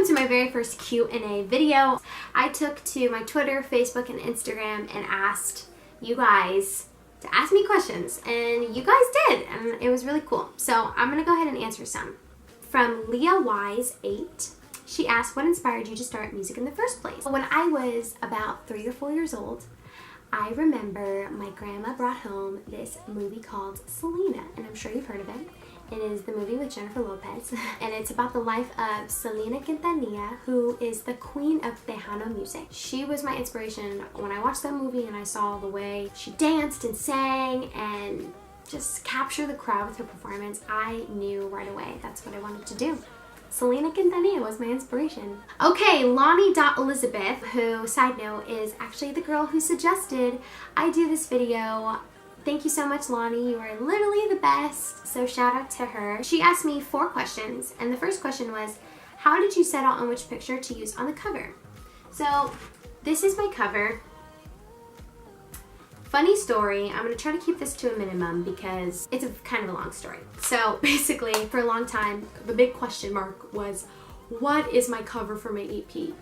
welcome to my very first Q&A video. I took to my Twitter, Facebook, and Instagram and asked you guys to ask me questions, and you guys did, and it was really cool. So I'm gonna go ahead and answer some. From Leah Wise 8, she asked, what inspired you to start music in the first place? When I was about 3 or 4 years old, I remember my grandma brought home this movie called Selena, and I'm sure you've heard of it. It is the movie with Jennifer Lopez, and it's about the life of Selena Quintanilla, who is the queen of Tejano music. She was my inspiration when I watched that movie and I saw the way she danced and sang and just captured the crowd with her performance. I knew right away that's what I wanted to do. Selena Quintanilla was my inspiration. Okay, Lonnie.Elizabeth, who, side note, is actually the girl who suggested I do this video. Thank you so much, Lonnie. You are literally the best. So shout out to her. She asked me 4 questions, and the first question was, how did you settle on which picture to use on the cover? So this is my cover. Funny story, I'm gonna try to keep this to a minimum because it's kind of a long story. So basically, for a long time, the big question mark was, what is my cover for my EP?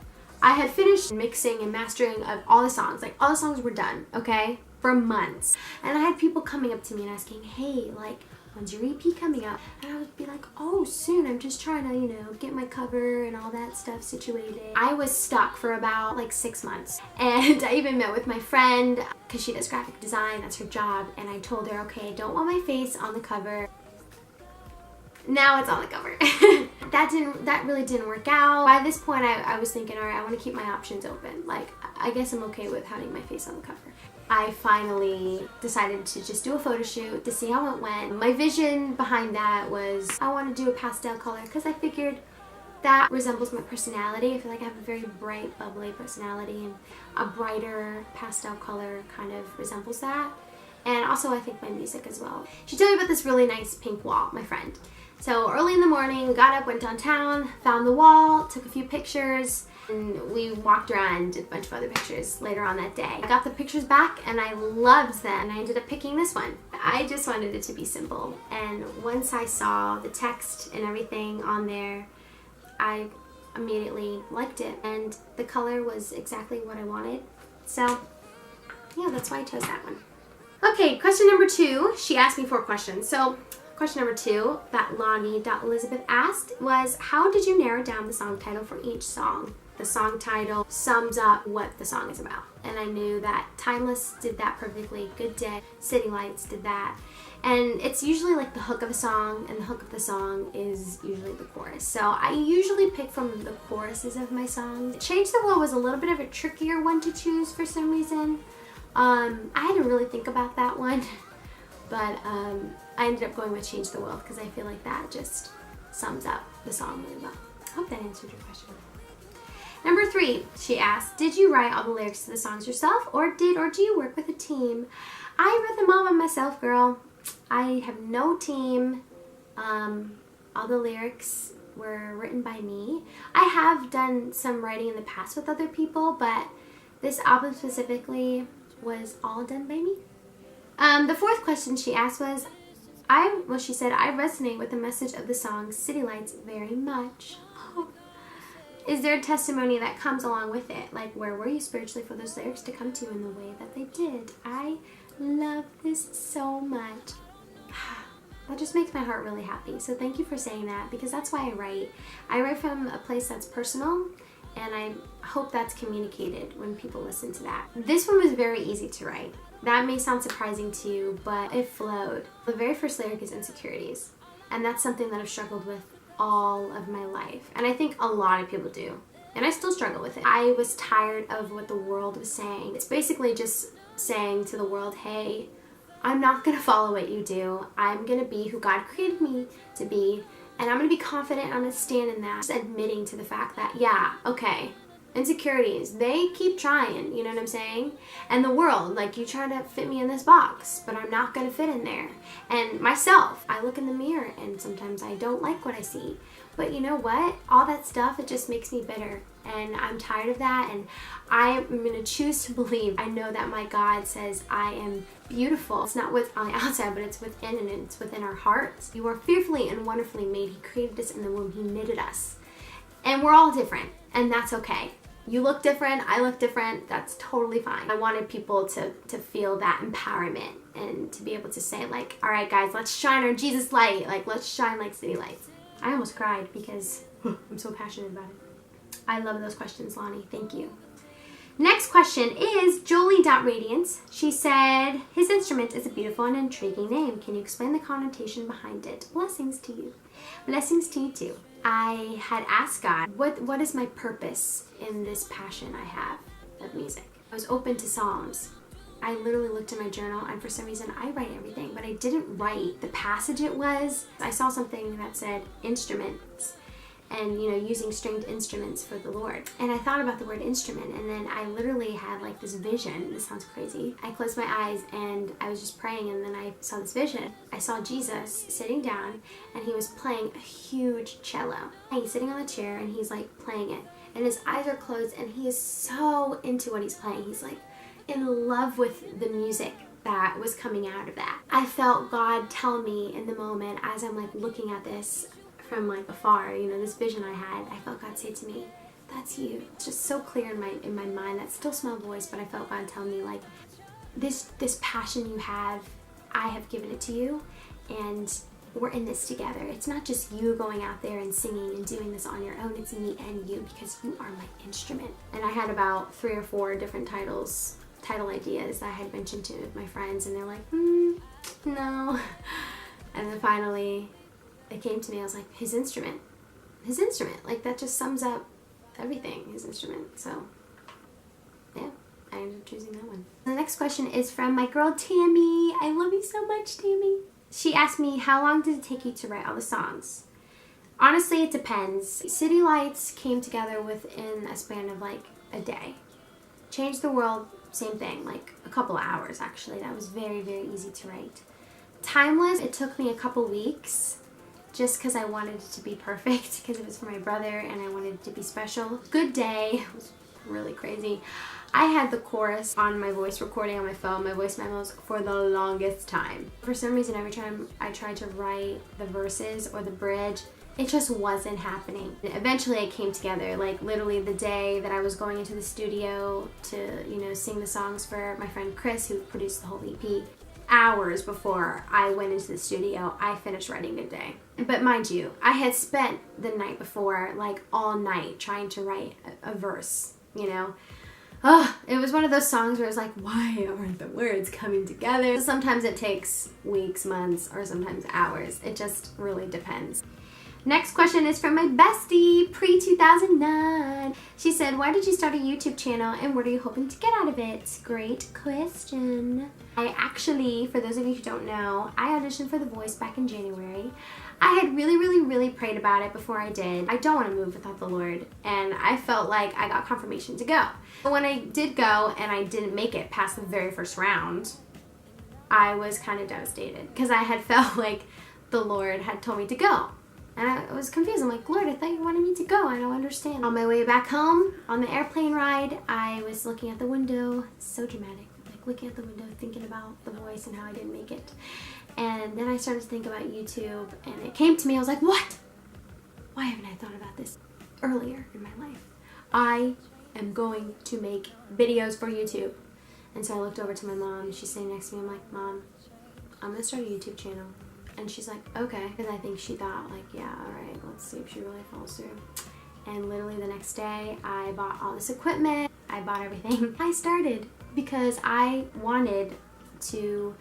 I had finished mixing and mastering of all the songs. Like, all the songs were done, okay? For months. And I had people coming up to me and asking, hey, like, when's your EP coming out? And I would be like, oh, soon. I'm just trying to, you know, get my cover and all that stuff situated. I was stuck for about like 6 months. And I even met with my friend because she does graphic design. That's her job. And I told her, okay, I don't want my face on the cover. Now it's on the cover. That really didn't work out. By this point, I was thinking, all right, I want to keep my options open. Like, I guess I'm okay with having my face on the cover. I finally decided to just do a photo shoot to see how it went. My vision behind that was I want to do a pastel color because I figured that resembles my personality. I feel like I have a very bright, bubbly personality, and a brighter pastel color kind of resembles that. And also I think my music as well. She told me about this really nice pink wall, my friend. So early in the morning, we got up, went downtown, found the wall, took a few pictures, and we walked around, did a bunch of other pictures later on that day. I got the pictures back and I loved them, and I ended up picking this one. I just wanted it to be simple, and once I saw the text and everything on there, I immediately liked it, and the color was exactly what I wanted. So yeah, that's why I chose that one. Okay, question number 2. She asked me 4 questions. So question number 2 that Lonnie.Elizabeth asked was, how did you narrow down the song title for each song? The song title sums up what the song is about. And I knew that Timeless did that perfectly. Good Day, City Lights did that. And it's usually like the hook of a song, and the hook of the song is usually the chorus. So I usually pick from the choruses of my songs. Change the World was a little bit of a trickier one to choose for some reason. I had to really think about that one. But I ended up going with Change the World because I feel like that just sums up the song really well. I hope that answered your question. Number 3, she asked, did you write all the lyrics to the songs yourself, or do you work with a team? I wrote them all by myself, girl. I have no team. All the lyrics were written by me. I have done some writing in the past with other people, but this album specifically was all done by me. The 4th question she asked was, she said, I resonate with the message of the song City Lights very much. Is there a testimony that comes along with it? Like, where were you spiritually for those lyrics to come to you in the way that they did? I love this so much. That just makes my heart really happy. So thank you for saying that, because that's why I write. I write from a place that's personal, and I hope that's communicated when people listen to that. This one was very easy to write. That may sound surprising to you, but it flowed. The very first lyric is insecurities, and that's something that I've struggled with all of my life, and I think a lot of people do, and I still struggle with it. I was tired of what the world was saying. It's basically just saying to the world, hey, I'm not gonna follow what you do. I'm gonna be who God created me to be, and I'm gonna be confident, and I'm gonna stand in that. Just admitting to the fact that, yeah, okay, insecurities, they keep trying, you know what I'm saying? And the world, like, you try to fit me in this box, but I'm not gonna fit in there. And myself, I look in the mirror and sometimes I don't like what I see. But you know what? All that stuff, it just makes me bitter. And I'm tired of that, and I'm gonna choose to believe. I know that my God says I am beautiful. It's not what's on the outside, but it's within, and it's within our hearts. You are fearfully and wonderfully made. He created us in the womb. He knitted us. And we're all different, and that's okay. You look different, I look different, that's totally fine. I wanted people to feel that empowerment and to be able to say like, all right guys, let's shine our Jesus light. Like, let's shine like city lights. I almost cried because I'm so passionate about it. I love those questions, Lonnie. Thank you. Next question is Jolie.Radiance. She said, his instrument is a beautiful and intriguing name. Can you explain the connotation behind it? Blessings to you. Blessings to you too. I had asked God, what is my purpose in this passion I have of music? I was open to Psalms. I literally looked in my journal, and for some reason I write everything, but I didn't write the passage it was. I saw something that said instruments and, you know, using stringed instruments for the Lord. And I thought about the word instrument, and then I literally had like this vision. This sounds crazy. I closed my eyes and I was just praying, and then I saw this vision. I saw Jesus sitting down, and he was playing a huge cello. And he's sitting on the chair, and he's like playing it. And his eyes are closed, and he is so into what he's playing. He's like in love with the music that was coming out of that. I felt God tell me in the moment, as I'm like looking at this from like afar, you know, this vision I had, I felt God say to me, that's you. It's just so clear in my mind, that still small voice, but I felt God tell me like, this passion you have, I have given it to you, and we're in this together. It's not just you going out there and singing and doing this on your own, it's me and you, because you are my instrument. And I had about 3 or 4 different title ideas that I had mentioned to my friends, and they're like, no. And then finally it came to me. I was like, his instrument, like that just sums up everything, his instrument. So yeah, I ended up choosing that one. The next question is from my girl Tammy. I love you so much, Tammy. She asked me, how long did it take you to write all the songs? Honestly, it depends. City Lights came together within a span of like a day. Change the World, same thing, like a couple of hours actually. That was very, very easy to write. Timeless, it took me a couple weeks, just because I wanted it to be perfect, because it was for my brother and I wanted it to be special. Good Day was really crazy. I had the chorus on my voice recording on my phone, my voice memos, for the longest time. For some reason, every time I tried to write the verses or the bridge, it just wasn't happening. And eventually it came together, like literally the day that I was going into the studio to, you know, sing the songs for my friend Chris, who produced the whole EP. Hours before I went into the studio, I finished writing Good Day. But mind you, I had spent the night before, like all night, trying to write a verse, you know. It was one of those songs where it's like, why aren't the words coming together? Sometimes it takes weeks, months, or sometimes hours. It just really depends. Next question is from my bestie, Pre-2009. She said, why did you start a YouTube channel and what are you hoping to get out of it? Great question. I actually, for those of you who don't know, I auditioned for The Voice back in January. I had really prayed about it before I did. I don't want to move without the Lord, and I felt like I got confirmation to go. But when I did go and I didn't make it past the very first round, I was kind of devastated because I had felt like the Lord had told me to go. And I was confused. I'm like, Lord, I thought you wanted me to go. I don't understand. On my way back home, on the airplane ride, I was looking at the window. So dramatic. Like looking at the window, thinking about The Voice and how I didn't make it. And then I started to think about YouTube, and it came to me. I was like, what? Why haven't I thought about this earlier in my life? I am going to make videos for YouTube. And so I looked over to my mom. She's sitting next to me. I'm like, Mom, I'm going to start a YouTube channel. And she's like, okay. Because I think she thought, like, yeah, all right, let's see if she really follows through. And literally the next day, I bought all this equipment. I bought everything. I started because I wanted to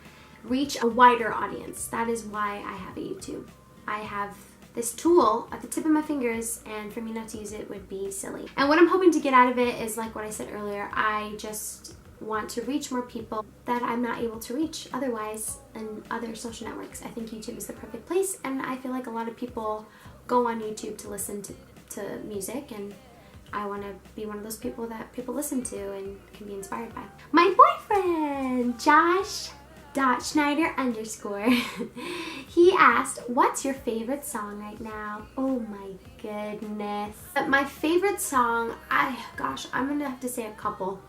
reach a wider audience. That is why I have a YouTube. I have this tool at the tip of my fingers, and for me not to use it would be silly. And what I'm hoping to get out of it is, like what I said earlier, I just want to reach more people that I'm not able to reach otherwise in other social networks. I think YouTube is the perfect place, and I feel like a lot of people go on YouTube to listen to music, and I want to be one of those people that people listen to and can be inspired by. My boyfriend, Josh.Schneider_. He asked, what's your favorite song right now? Oh my goodness. My favorite song, I'm gonna have to say a couple.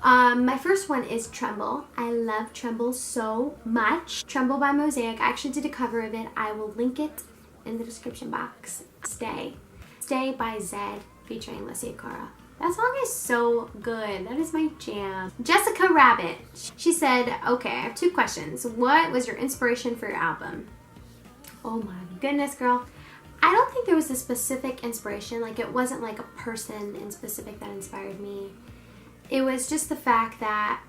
My first one is Tremble. I love Tremble so much. Tremble by Mosaic. I actually did a cover of it. I will link it in the description box. Stay. Stay by Zed featuring Alessia Cara. That song is so good. That is my jam. Jessica Rabbit. She said, okay, I have 2 questions. What was your inspiration for your album? Oh my goodness, girl. I don't think there was a specific inspiration. Like, it wasn't like a person in specific that inspired me. It was just the fact that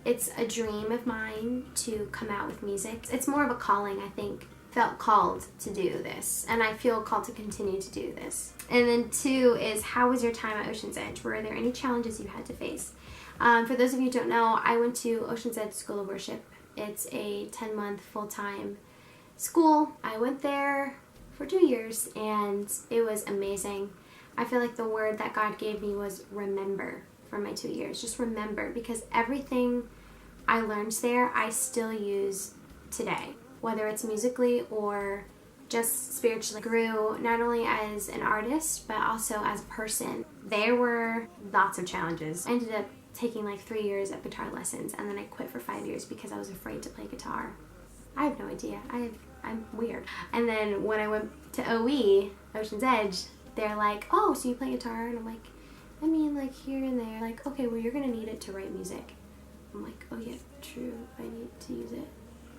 it's a dream of mine to come out with music. It's more of a calling, I think. Felt called to do this, and I feel called to continue to do this. And then 2 is, how was your time at Ocean's Edge? Were there any challenges you had to face? For those of you who don't know, I went to Ocean's Edge School of Worship. It's a 10-month full-time school. I went there for 2 years, and it was amazing. I feel like the word that God gave me was remember for my 2 years. Just remember, because everything I learned there, I still use today. Whether it's musically or just spiritually. Grew not only as an artist, but also as a person. There were lots of challenges. I ended up taking like 3 years of guitar lessons, and then I quit for 5 years because I was afraid to play guitar. I have no idea. I'm weird. And then when I went to OE, Ocean's Edge, they're like, oh, so you play guitar? And I'm like, I mean, like here and there. Like, okay, well, you're gonna need it to write music. I'm like, oh yeah, true, I need to use it.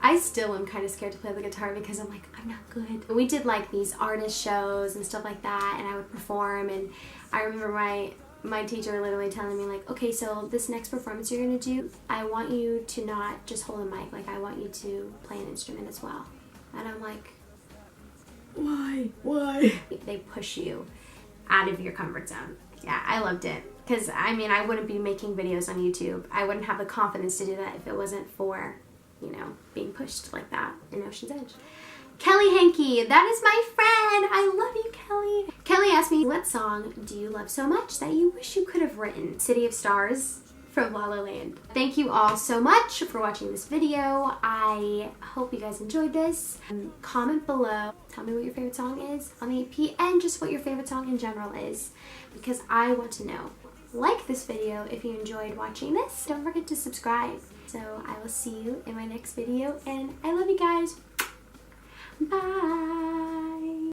I still am kind of scared to play the guitar because I'm like, I'm not good. We did like these artist shows and stuff like that, and I would perform, and I remember my teacher literally telling me like, okay, so this next performance you're gonna do, I want you to not just hold a mic, like I want you to play an instrument as well. And I'm like, why? They push you out of your comfort zone. Yeah, I loved it. Because, I mean, I wouldn't be making videos on YouTube. I wouldn't have the confidence to do that if it wasn't for, you know, being pushed like that in Ocean's Edge. Kelly Hankey, that is my friend. I love you, Kelly. Kelly asked me, what song do you love so much that you wish you could have written? City of Stars from La La Land. Thank you all so much for watching this video. I hope you guys enjoyed this. Comment below. Tell me what your favorite song is on the EP and just what your favorite song in general is, because I want to know. Like this video if you enjoyed watching this. Don't forget to subscribe. So I will see you in my next video, and I love you guys. Bye.